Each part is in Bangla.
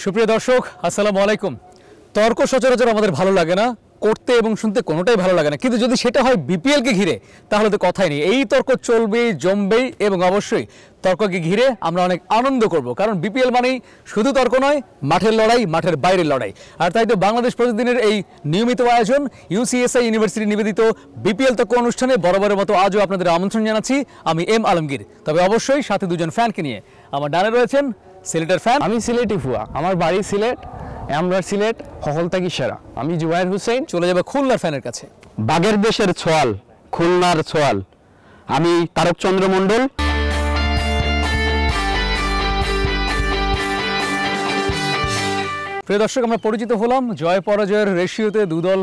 সুপ্রিয় দর্শক আসসালামু আলাইকুম। তর্ক সচরাচর আমাদের ভালো লাগে না, করতে এবং শুনতে কোনোটাই ভালো লাগে না, কিন্তু যদি সেটা হয় বিপিএলকে ঘিরে তাহলে তো কথাই নেই। এই তর্ক চলবেই, জমবেই এবং অবশ্যই তর্ককে ঘিরে আমরা অনেক আনন্দ করব, কারণ বিপিএল মানেই শুধু তর্ক নয়, মাঠের লড়াই, মাঠের বাইরের লড়াই। আর তাই তো বাংলাদেশ প্রতিদিনের এই নিয়মিত আয়োজন ইউসিএসআই ইউনিভার্সিটি নিবেদিত বিপিএল তর্ক অনুষ্ঠানে বরাবরের মতো আজও আপনাদের আমন্ত্রণ জানাচ্ছি আমি এম আলমগীর। তবে অবশ্যই সাথে দুজন ফ্যানকে নিয়ে। আমার ডানে রয়েছেন সিলেটের ফ্যান, আমি সিলেটি ফুয়া, আমার বাড়ি সিলেট, আমরা সিলেট সকল থাকি সেরা। আমি জুবায়ের হোসেন। চলে যাবে খুলনার ফ্যানের কাছে। বাগের দেশের ছোয়াল, খুলনার ছোয়াল, আমি তারক চন্দ্র মণ্ডল। প্রিয় দর্শক, আমরা পরিচিত হলাম জয় পরাজয়ের রেশিওতে দুদল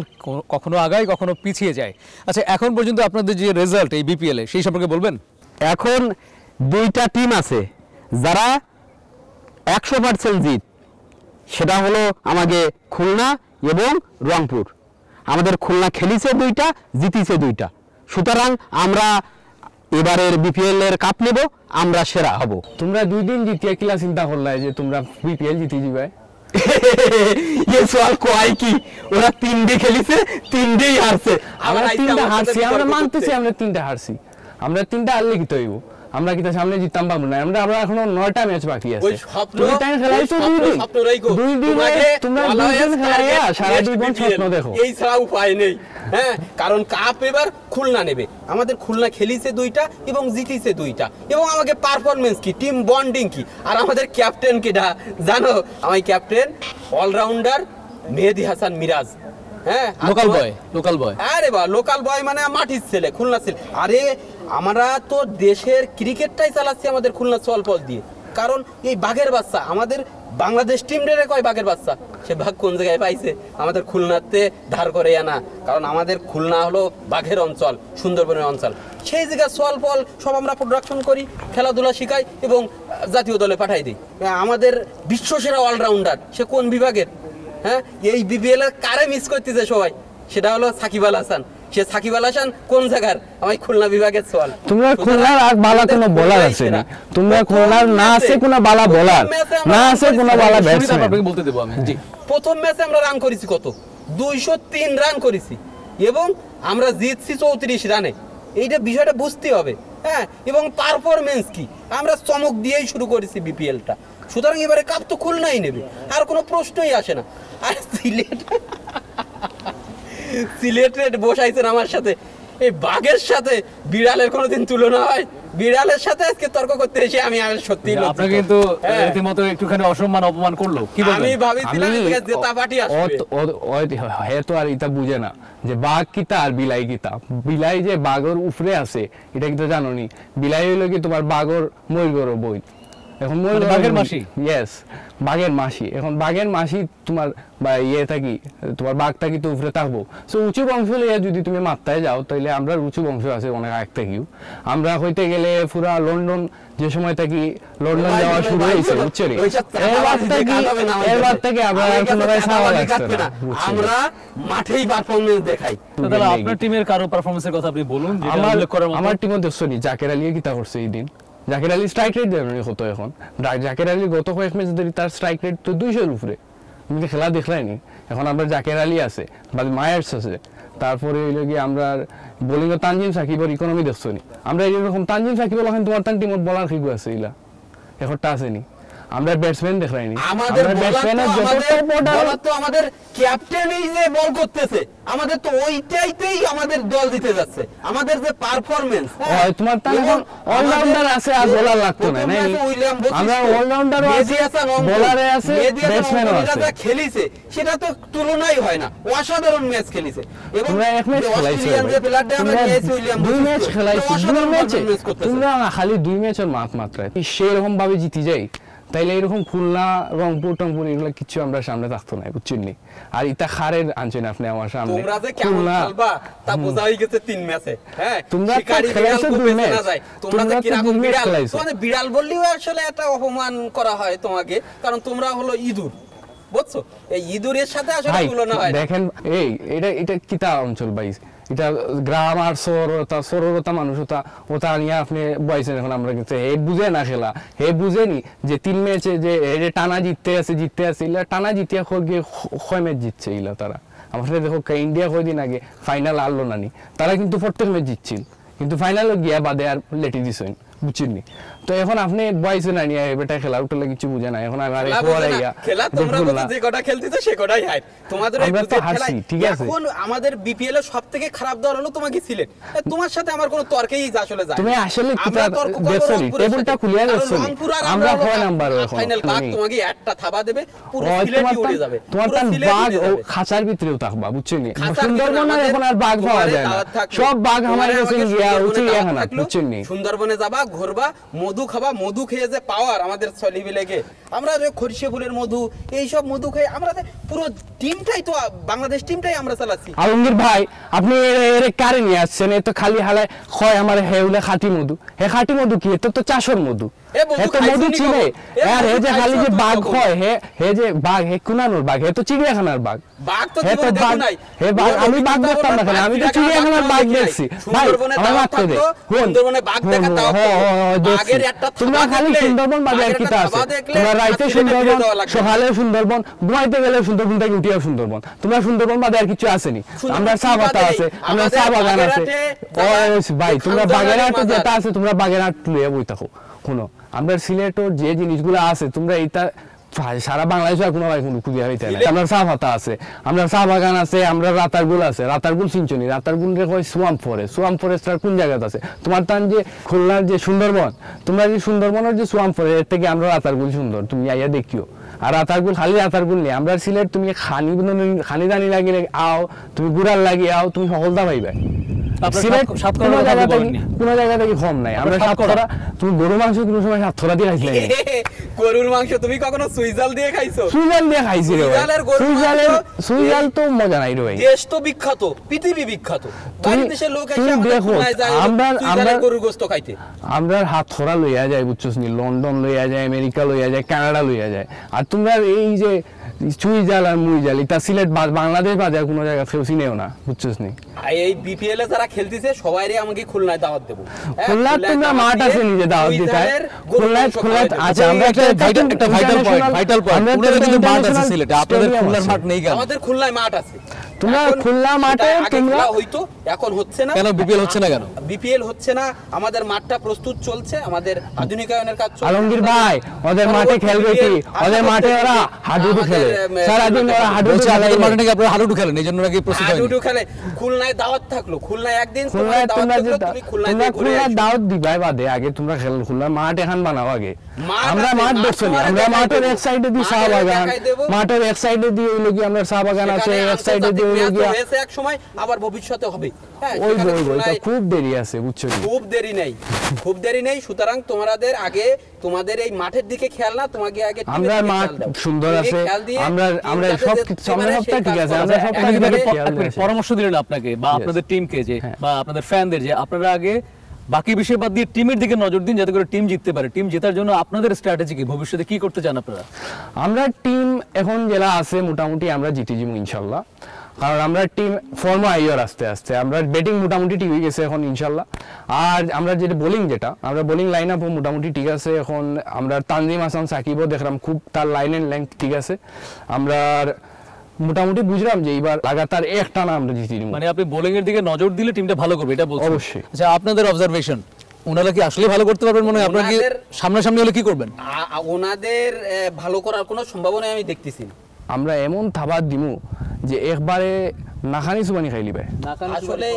কখনো আগায় কখনো পিছিয়ে যায়। আচ্ছা, এখন পর্যন্ত আপনাদের যে রেজাল্ট এই বিপিএল এ, সেই সম্পর্কে বলবেন। এখন দুইটা টিম আছে যারা 100% জিত, সেটা হলো আমাদের খুলনা এবং রংপুর। আমাদের খুলনা খেলিছে দুইটা, জিতিছে দুইটা, সুতরাং আমরা এবারের বিপিএল এর কাপ নেব, আমরা সেরা হব। তোমরা 2 দিন জিতিয়ে কিলা চিন্তা করলাই যে তোমরা বিপিএল জিতে যাবে? এই সোয়াল কয় কি, ওরা 3 ডে খেলিছে, 3 ডেই হারছে। আমরা 3টা হারছি, আমরা মানতেছি আমরা 3টা হারছি। আমরা 3টা হারলে কি তৈব? আমরা কি তার সামনে জিততাম পারবো না? আমরা এখনো 9টা ম্যাচ বাকি আছে। তুমি টাইম খেলাইছো 2 দিন, 2 দিন তোমরা 2 দিন খেলাইয়া সারা জীবন স্বপ্ন দেখো। এই ছাড়া উপায় নেই। হ্যাঁ, কারণ কাপ এবার খুলনা নেবে। আমাদের খুলনা খেলিছে 2টা এবং জিতিছে 2টা, এবং আমাকে পারফরমেন্স কি, টিম বন্ডিং কি, আর আমাদের ক্যাপ্টেন কেডা জানো? আমার ক্যাপ্টেন অলরাউন্ডার মেহেদী হাসান মিরাজ। হ্যাঁ, লোকাল বয়। আরে বাহ, লোকাল বয় মানে মাটির ছেলে, খুলনা ছেলে। আরে আমরা তো দেশের ক্রিকেটটাই চালাচ্ছি আমাদের খুলনা চলপল দিয়ে। কারণ এই বাঘের বাচ্চা আমাদের বাংলাদেশ টিম রে কয় বাঘের বাচ্চা, সে বাঘ কোন জায়গায় পাইছে? আমাদের খুলনাতে ধার করে আনা। কারণ আমাদের খুলনা হলো বাঘের অঞ্চল, সুন্দরবনের অঞ্চল। সেই জায়গায় চলপল সব আমরা প্রোডাকশন করি, খেলাধুলা শিখাই এবং জাতীয় দলে পাঠাই দিই। আমাদের বিশ্বসেরা অলরাউন্ডার সে কোন বিভাগের? হ্যাঁ, এই বিপিএল এর কারে মিস করতেছে সবাই? সেটা হলো সাকিব আল হাসান। সে সাকিব আল হাসান কোন জায়গার? আমি খুলনা বিভাগের সোয়াল। তোমরা খুলনার আর বালা কোনো বলার আছে না? তোমরা খুলনার না আছে কোনো বালা বলার, না আছে কোনো বালা ব্যাটসম্যান। আপনাকে বলতে দেব আমি। জি, প্রথম ম্যাচে আমরা রান করেছি কত? 203 রান করেছি এবং আমরা জিতছি 34 রানে। এইটা বিষয়টা বুঝতে হবে। হ্যাঁ, এবং পারফরমেন্স কি, আমরা চমক দিয়েই শুরু করেছি বিপিএলটা। সুতরাং এবারে কাপ তো খুলনাই নেবে, আর কোনো প্রশ্নই আসে না। আর সিলেটের বসাইছেন আমার সাথে, এই বাঘের সাথে বিড়ালের কোনোদিন তুলনা হয়? বিড়ালের সাথে আজকে তর্ক করতে এসে আমি সত্যি আপনাকে কিন্তু রীতিমতো একটুখানি অসম্মান অপমান করলো। কি বলবেন? আমি ভাবিছিলাম জেতা পার্টি আসবে। হে তো আর এটা বুঝে না যে বাঘ কিতা আর বিলাই কিতা। বিলাই যে বাঘর উপরে আছে এটা কিন্তু জানো নি? বিলাই হইলো কি তোমার বাঘর ময়ূর বই। এখন বাঘের মাসি। ইয়েস, বাঘের মাসি। এখন বাঘের মাসি তোমার থাকি, তোমার বাঘ থাকি তো উপরে থাকবো। সো উঁচু বংশ লইয়া যদি তুমি মাত্রায় যাও, তাহলে আমরা উঁচু বংশ আছে অনেক আগ থেকেও। আমরা হইতে গেলে পুরা লন্ডন যে সময় থাকি, লন্ডন যাওয়া শুরু হয়েছে, বুঝছো? এরবার থেকে আমরা আমরা মাঠেই পারফরমেন্স দেখাই। তাহলে আপনার টিমের কারো পারফরমেন্সের কথা আপনি বলুন। আমার টিমও দেখছো নি জাকের আলী কিতা করছে এই দিন। জাকের আলী স্ট্রাইক রেট দেবেন কত এখন? জাকের আলী গত কয়েক ম্যাচ ধরে তার স্ট্রাইক রেট তো 200-এর উপরে। তুমি তো খেলা দেখলাইনি। এখন আমরা জাকের আলী আছে, বাদ মায়ার্স আছে, তারপরে হইল কি আমরা বোলিং এ তানজিম সাকিবের ইকোনমি দেখছো নি? আমরা এরকম তানজিম সাকিব এখন তোমার টিমত বলার কি আছে ইলা এখনটা আসেনি। আমরা ব্যাটসম্যান দেখলাইনি। আমাদের ব্যাটসম্যানের বলার তো আমাদের ক্যাপ্টেনই যে বল করতেছে, আমাদের তো ওইটাইতেই আমাদের দল দিতে যাচ্ছে। আমাদের যে পারফরম্যান্স, তোমার তো এখন অলরাউন্ডার আছে আর বোলার লাগতো না। আমরা অলরাউন্ডারও আছে, বোলারে আছে, ব্যাটসম্যানও আছে। যারা খেলিছে সেটা তো তুলনাই হয় না। অসাধারণ ম্যাচ খেলিছে। এবং তোমরা এক ম্যাচ খেলাইছো, দুই ম্যাচ খেলাইছো, দুই ম্যাচে তোমরা খালি 2 ম্যাচের মাত্রায় সেরকম ভাবে জিতে যাই, তাইলে এরকম খুলনা রংপুর টংপুর এগুলো কিছু আমরা সামনে থাকতো না, বুঝছেন নি? আর ইতা খারের আনছেন আপনি আমার সামনে। তোমরা যে কেমন খেলবা তা বোঝা হয়ে গেছে 3 ম্যাচে। হ্যাঁ, তোমরা খেলাইছো 2 ম্যাচ, তোমরা যে কিরকম বিড়াল, তোমাদের বিড়াল বললেও আসলে একটা অপমান করা হয় তোমাকে, কারণ তোমরা হলো ইঁদুর, বুঝছো? এই ইঁদুরের সাথে আসলে তুলনা হয়। দেখেন এটা কিতা অঞ্চল ভাই, এটা গ্রাম আর সরলতা মানুষ ওটা নিয়ে আপনি বয়সেন এখন আমরা কিন্তু হে বুঝে না খেলা হে বুঝেনি যে 3 ম্যাচে যে টানা জিততে আছে এগুলা টানা জিতিয়া গিয়ে 6 ম্যাচ জিতছে এগুলা তারা আমাদের দেখো ইন্ডিয়া কয়দিন আগে ফাইনাল আনলো নানি তারা কিন্তু প্রত্যেক ম্যাচ জিতছিল কিন্তু ফাইনালে গিয়া বাদে আর লেটি দিছেন বুঝছেন তো এখন আপনি বয়সে না নিয়ে বেটা খেলা উঠলে কিছু বুঝে না এখন আমার খেলা তোমরা যে কটা খেলতেছো সে কটাই হাই তোমাদের এই খেলা ঠিক আছে এখন আমাদের বিপিএল এর সবথেকে খারাপ দল হলো তোমাকে সিলেট তোমার সাথে আমার কোনো তর্কেই আসলে যায় তুমি আসলে কি দেখছনি টেবিলটা খুলিয়া দেখছনি আমরা 6 নাম্বার এখন ফাইনাল বাগ তোমাকে একটা থাবা দেবে পুরো সিলেটই উড়ে যাবে তোমার তান বাগ ও খাঁচার ভিতরেও থাকবা বুঝছেন সুন্দরবনে এখন আর বাগ পাওয়া যায় না সব বাগ আমাদের কাছে গিয়া উঠে এখন বুঝছেন সুন্দরবনে যাবা ঘুরবা মধু খাবা মধু খেয়ে যে পাওয়ার আমাদের সলিবি লেগে আমরা যে খরিশে ফুলের মধু এই সব মধু খেয়ে আমরা পুরো টিমটাই তো বাংলাদেশ টিমটাই আমরা চালাচ্ছি আলমগীর ভাই আপনি এর কারে নিয়ে আসছেন এ তো খালি হালায় হয় আমার হেউলে খাঁটি মধু হে খাঁটি মধু কি এটা তো চাষর মধু হে তো মধু চিনে আর হে যে খালি যে বাঘ হয় হে যে বাঘ হে কুনানোর বাঘ হে তো চিড়িয়াখানার বাঘ বাঘ তো জীবনে দেখো নাই হে বাঘ আমি বাঘ দেখতাম না আমি তো চিড়িয়াখানার বাঘ দেখছি ভাই আমার মাত্র দে সুন্দরবনে বাঘ দেখা দাও বাঘের একটা তোমরা খালি সুন্দরবন বাঘের কিটা আছে তোমরা রাইতে সুন্দরবন সকালে সুন্দরবন ঘুমাইতে গেলে সুন্দরবন থেকে উঠিয়া সুন্দরবন তোমরা সুন্দরবন বাদে আর কিছু আসেনি আমরা চা পাতা আছে আমরা চা বাগান আছে ভাই তোমরা বাগেরহাট যেটা আছে তোমরা বাগেরহাট লইয়া বই থাকো শুনো আমরা সিলেটের যে জিনিসগুলো আছে তোমরা এইটা সারা বাংলাদেশে কোনো ভাই কোনো খুঁজে হইতে না আমরা চা পাতা আছে আমরা চা বাগান আছে আমরা রাতারগুল আছে রাতারগুল সিঞ্চনি রাতারগুল রে হয় সোয়াম ফরেস্ট আর কোন জায়গাতে আছে তোমার তান যে খুলনার যে সুন্দরবন তোমরা যে সুন্দরবনের যে সোয়াম ফরেস্ট এর থেকে আমরা রাতারগুল সুন্দর তুমি আইয়া দেখিও আর রাতারগুল খালি রাতারগুল নেই আমরা সিলেট তুমি খানি দানি লাগিয়ে আও তুমি গুড়ার লাগিয়ে আও তুমি সকলটা পাইবে কোনো জায়গা থেকে কম নাই আমরা সাতকরা তুমি গরু মাংস কোনো সময় সাতকরা দিয়ে খাইছিলে গরুর মাংস তুমি কখনো সুইজাল দিয়ে খাইছো সুইজাল দিয়ে খাইছি রে সুইজাল তো মজা নাই রে ভাই দেশ তো বিখ্যাত পৃথিবী বিখ্যাত বাইরের দেশের লোক এসে আমাদের যায় আমরা গরুর গোশত খাইতে আমরা হাত ধরা লইয়া যায় বুঝছস নি লন্ডন লইয়া যায় আমেরিকা লইয়া যায় কানাডা লইয়া যায় আর তোমরা এই যে সুইজাল আর মুইজাল এটা সিলেট বাংলাদেশ বাজার কোনো জায়গা কেউ চিনেও না বুঝছস নি এই বিপিএল এ যারা খেলতেছে সবাইরে আমাকে খুলনায় দাওয়াত দেব খুলনায় তোমরা মাঠ আছে নিজে দাওয়াত দিতে খুলনায় আচ্ছা আমরা একটা ভাইটাল পয়েন্ট পুরো কিন্তু মাঠ আছে সিলেটে আপনাদের খুলনার মাঠ নেই কেন আমাদের খুলনায় মাঠ আছে তোমরা খুলনা মাঠে তোমরা হয়তো এখন হচ্ছে না কেন বিপিএল হচ্ছে না কেন বিপিএল হচ্ছে না আমাদের মাঠটা প্রস্তুত চলছে আমাদের আধুনিকায়নের কাজ চলছে আলমগীর ভাই ওদের মাঠে খেলবে কি ওদের মাঠে ওরা হাডুডু খেলে সারা দিন ওরা হাডুডু খেলে মাঠে নাকি আপনারা হাডুডু খেলেন এইজন্য নাকি প্রস্তুত হয়নি হাডুডু খেলে খুলনায় দাওয়াত থাকলো খুলনায় একদিন তোমার দাওয়াত থাকলো তুমি খুলনায় দাওয়াত দিবাই বাদে আগে তোমরা খেল খুলনা মাঠ এখন বানাও আগে আমরা মাঠ দেখছি আমরা মাঠের এক সাইডে দি চা বাগান মাঠের এক সাইডে দি ওই লাগি আমরা চা বাগান আছে এক সাইডে দি ওই লাগি হয়েছে এক সময় আবার ভবিষ্যতে হবে হ্যাঁ ওই খুব দেরি আছে বুঝছো খুব দেরি নেই সুতরাং তোমাদের আগে তোমাদের এই মাঠের দিকে খেয়াল না তোমাকে আগে আমরা মাঠ সুন্দর আছে আমরা সব সবটা ঠিক আছে আমরা সব পরামর্শ দিলেন আপনাকে বা আপনাদের টিমকে যে বা আপনাদের ফ্যানদের যে আপনারা আগে বাকি বিষয় বাদ দিয়ে টিমের দিকে নজর দিন যাতে করে টিম জিততে পারে টিম জেতার জন্য আপনাদের স্ট্র্যাটেজি কি ভবিষ্যতে কি করতে চান আপনারা আমরা টিম এখন জেলা আছে মোটামুটি আমরা জিতে যাবো ইনশাল্লাহ কারণ আমরা টিম ফর্মে আইয়ার আস্তে আস্তে আমরা ব্যাটিং মোটামুটি ঠিক হয়ে গেছে এখন ইনশাল্লাহ আর আমরা যেটা আমরা বোলিং লাইন আপ মোটামুটি ঠিক আছে এখন আমরা তানজিম হাসান সাকিবও দেখলাম খুব তার লাইন এন্ড লেংথ ঠিক আছে আমরা মোটামুটি বুঝলাম যে এবার লাগাতার একটা না আমরা জিতে নিব মানে আপনি বোলিং এর দিকে নজর দিলে টিমটা ভালো করবে এটা বলছেন অবশ্যই আচ্ছা আপনাদের অবজারভেশন ওনারা কি আসলে ভালো করতে পারবেন মনে হয় আপনারা কি সামনাসামনি হলে কি করবেন ওনাদের ভালো করার কোনো সম্ভাবনা আমি দেখতেছি আমরা এমন থাবার দিমু যে একবারে নাখানি সুবানি খাইলি ভাই আসলে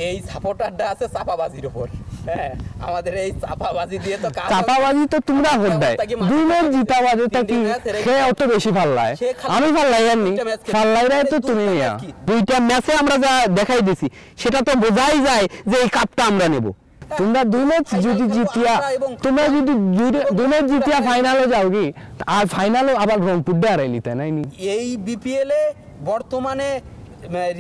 এই সাপোর্টারটা আছে চাপাবাজির উপর হ্যাঁ আমাদের এই চাপাবাজি দিয়ে তো চাপাবাজি তো তোমরা হদ্দায় দুই ম্যাচ জিতাবাজিটা কি সে অত বেশি ফাল্লায় আমি ফাল্লাই আনি ফাল্লাইরাই তো তুমি নিয়া দুইটা ম্যাচে আমরা যা দেখাই দিছি সেটা তো বোঝাই যায় যে এই কাপটা আমরা নেব তোমরা দুই ম্যাচ যদি জিতিয়া তোমরা যদি দুই ম্যাচ জিতিয়া ফাইনালে যাও কি আর ফাইনালে আবার রংপুর দিয়ে হারাইলি তাই নাই এই বিপিএল এ বর্তমানে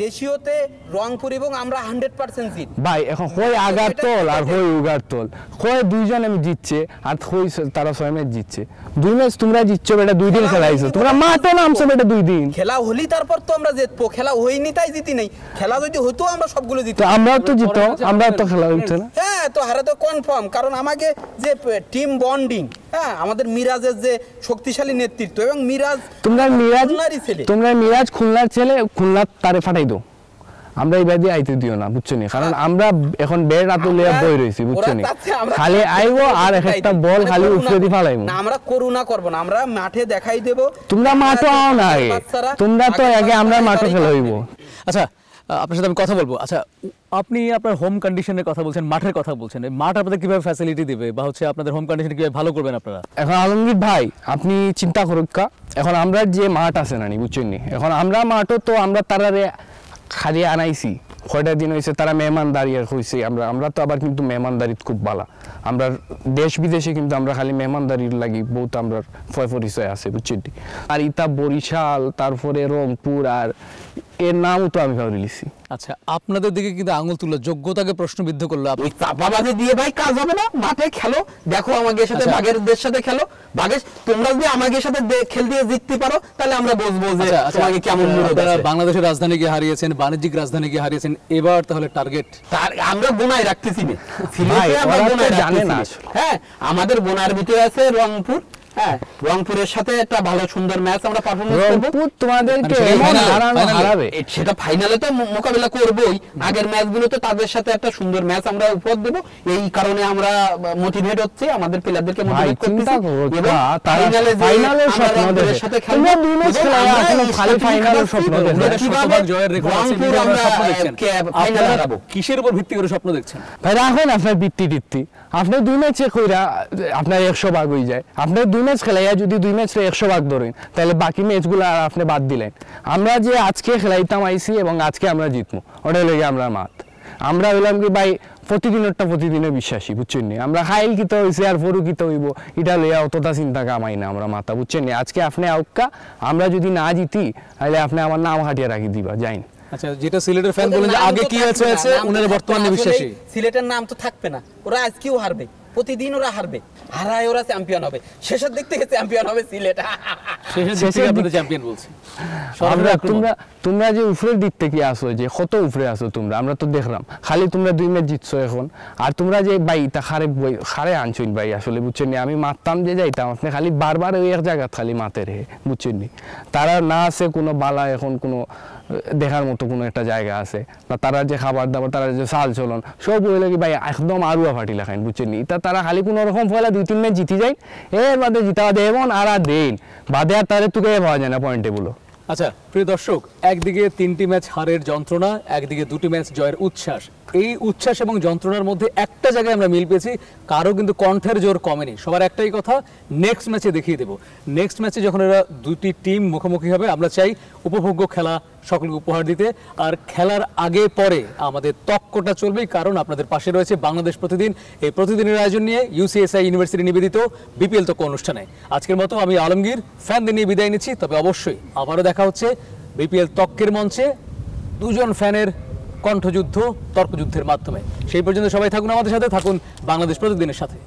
রেশিওতে রংপুর এবং আমরা 100% জিত। ভাই এখন হয় আগার তল আর হয় উগার তল, হয় দুইজন আমি জিতছে আর হয় তারা 6 ম্যাচ জিতছে। 2 ম্যাচ তোমরা জিতছো বেটা, 2 দিন খেলাইছো তোমরা, মাঠে নামছো বেটা 2 দিন। খেলা হলি তারপর তো আমরা জিতবো, খেলা হইনি তাই জিতি নাই। খেলা যদি হতো আমরা সবগুলো জিততাম। তো আমরাও তো জিতো, আমরা তো খেলা হচ্ছে না। হ্যাঁ, তো হারা তো কনফার্ম, কারণ আমাকে যে টিম বন্ডিং, হ্যাঁ আমাদের মিরাজের যে শক্তিশালী নেতৃত্ব, এবং মিরাজ খুলনারই ছেলে। তোমরা মিরাজ খুলনার ছেলে, খুলনা তারে ফাটাই দাও। আমরা এই বাদি আইতে দিও না, বুঝছো নি? কারণ আমরা এখন বেড় আতুলিয়া বই রইছি, বুঝছো নি? খালি আইবো আর একটা বল খালি উপরে দি ফালাইবো না। আমরা করুণা করব না, আমরা মাঠে দেখাই দেব। তোমরা মাঠে আও না আগে, তোমরা তো আগে আমরা মাঠে খেলা হইবো। আচ্ছা, আপনার সাথে আমি কথা বলবো। আচ্ছা, আপনি আপনার হোম কন্ডিশনের কথা বলছেন, মাঠের কথা বলছেন, এই মাঠ আপনাদের কিভাবে ফ্যাসিলিটি দিবে, বা হচ্ছে আপনাদের হোম কন্ডিশন কিভাবে ভালো করবেন আপনারা? এখন আলমগীর ভাই আপনি চিন্তা করুক কা, এখন আমরা যে মাঠ আছে না, বুঝছেন নি? এখন আমরা মাঠও তো আমরা তারারে খালি আনাইছি, কয়টা দিন হয়েছে তারা মেহমানদারি হয়েছে। আমরা তো আবার কিন্তু মেহমানদারিত খুব ভালো, আমরা দেশ বিদেশে কিন্তু আমরা খালি মেহমানদারির লাগি বহুত আমরা পরিচয় আছে, বুঝছেন? আর ইতা বরিশাল, তারপরে রংপুর, আর এর নামও তো আমি ভাবি লিছি। আচ্ছা, আপনাদের দিকে কিন্তু আঙুল তুললো, যোগ্যতাকে প্রশ্নবিদ্ধ করলো। ওই চাপাবাজি দিয়ে ভাই কাজ হবে না, মাঠে খেলো, দেখো আমাদের সাথে বাগেরদের সাথে খেলো। বাগেশ তোমরা যদি আমাদের সাথে খেল দিয়ে জিততে পারো তাহলে আমরা বুঝবো যে তোমাকে কেমন মুরদ আছে। বাংলাদেশের রাজধানীকে হারিয়েছেন, বাণিজ্যিক রাজধানীকে হারিয়েছেন, এবার তাহলে টার্গেট আমরা বোনাই রাখতেছি না, ভাই ওরা তো জানে না। হ্যাঁ, আমাদের বোনার ভিতরে আছে রংপুর। হ্যাঁ, রংপুরের সাথে একটা ভালো সুন্দর ম্যাচ আমরা পারফরম্যান্স করব। রংপুর তোমাদেরকে হারাবে, সেটা ফাইনালে তো মোকাবেলা করবই। আগের ম্যাচগুলোতে তাদের সাথে একটা সুন্দর ম্যাচ আমরা উপহার দেব, এই কারণে আমরা মোটিভেট হচ্ছে, আমাদের প্লেয়ারদেরকে মোটিভেট করতেছি। ফাইনালের স্বপ্ন দেখে সাথে খেলবো, দুই ম্যাচ খেলা এখনো খালি ফাইনালের স্বপ্ন দেখে। শতভাগ জয়ের রেকর্ড আছে, কিন্তু আমরা স্বপ্ন দেখছেন। ফাইনালে হারাবো, কিসের উপর ভিত্তি করে স্বপ্ন দেখছেন ভাই? রাখুন আপনার ভিত্তি, আপনি 2 ম্যাচে কইরা আপনার 100 ভাগ হয়ে যায়। আপনি 2 ম্যাচ খেলাইয়া যদি 2 ম্যাচে 100 ভাগ ধরেন, তাহলে বাকি ম্যাচগুলো আর আপনি বাদ দিলেন। আমরা যে আজকে খেলাইতাম আইছি এবং আজকে আমরা জিতবো, ওটাই লেগে আমরা মাত। আমরা হইলাম কি ভাই প্রতিদিনেরটা প্রতিদিনে বিশ্বাসী, বুঝছেন নি? আমরা খাইল কিতা হইছে আর ফরু কিতা হইব এটা লইয়া অতটা চিন্তা কামাই না আমরা মাথা, বুঝছেন নি? আজকে আপনি আউকা, আমরা যদি না জিতি তাহলে আপনি আমার নাম হাটিয়ে রাখি দিবা, যাইন। আচ্ছা, যেটা সিলেটের ফ্যান বলেন যে আগে কি আছে ওনারা বর্তমানে বিশ্বাসী। সিলেটের নাম তো থাকবে না, ওরা আজকেও হারবে, প্রতিদিন ওরা হারবে, হারায় ওরা চ্যাম্পিয়ন হবে। শেষের দিক থেকে চ্যাম্পিয়ন হবে সিলেট। শেষের দিক থেকে চ্যাম্পিয়ন বলছি। তোমরা যে উপরের দিক থেকে আসো, যে কত উপরে আসো তোমরা, আমরা তো দেখলাম। খালি তোমরা 2 ম্যাচ জিতছো এখন, আর তোমরা যে ভাই তা খারে আনছুন ভাই, আসলে বুঝছেন নি? আমি মারতাম যে যাইতাম, আপনি খালি বারবার ওই এক জায়গা খালি মাতে রে, বুঝছেন নি? তারা না আছে কোনো বালা, এখন কোনো দেখার মতো কোনো একটা জায়গা আছে না? তারা যে খাবার দাবার, তারা যে চাল চলন সব হইলে কি ভাই একদম আরুয়া ফাটি লাগাইন, বুঝছেন নি? তা তারা খালি কোনো রকম ফলে 2-3 ম্যাচ জিতি যায়, এর বাদে জিতা বাদে এমন আর দেন বাদে আর তাদের তুকে পাওয়া যায় না পয়েন্টে বলো। আচ্ছা প্রিয় দর্শক, একদিকে 3টি ম্যাচ হারের যন্ত্রণা, একদিকে 2টি ম্যাচ জয়ের উচ্ছ্বাস। এই উচ্ছ্বাস এবং যন্ত্রণার মধ্যে একটা জায়গায় আমরা মিল পেয়েছি, কারো কিন্তু কণ্ঠের জোর কমেনি। সবার একটাই কথা, নেক্সট ম্যাচে দেখিয়ে দেব। নেক্সট ম্যাচে যখন এরা 2টি টিম মুখোমুখি হবে, আমরা চাই উপভোগ্য খেলা সকলকে উপহার দিতে। আর খেলার আগে পরে আমাদের তক্কটা চলবেই, কারণ আপনাদের পাশে রয়েছে বাংলাদেশ প্রতিদিন। এই প্রতিদিনের আয়োজন নিয়ে UCSI ইউনিভার্সিটি নিবেদিত BPL তক্ক অনুষ্ঠানে আজকের মতো আমি আলমগীর ফ্যানদের নিয়ে বিদায় নিচ্ছি। তবে অবশ্যই আবারও দেখা হচ্ছে BPL তক্কের মঞ্চে 2 জন ফ্যানের কণ্ঠযুদ্ধ, তর্কযুদ্ধের মাধ্যমে। সেই পর্যন্ত সবাই থাকুন আমাদের সাথে, থাকুন বাংলাদেশ প্রতিদিনের সাথে।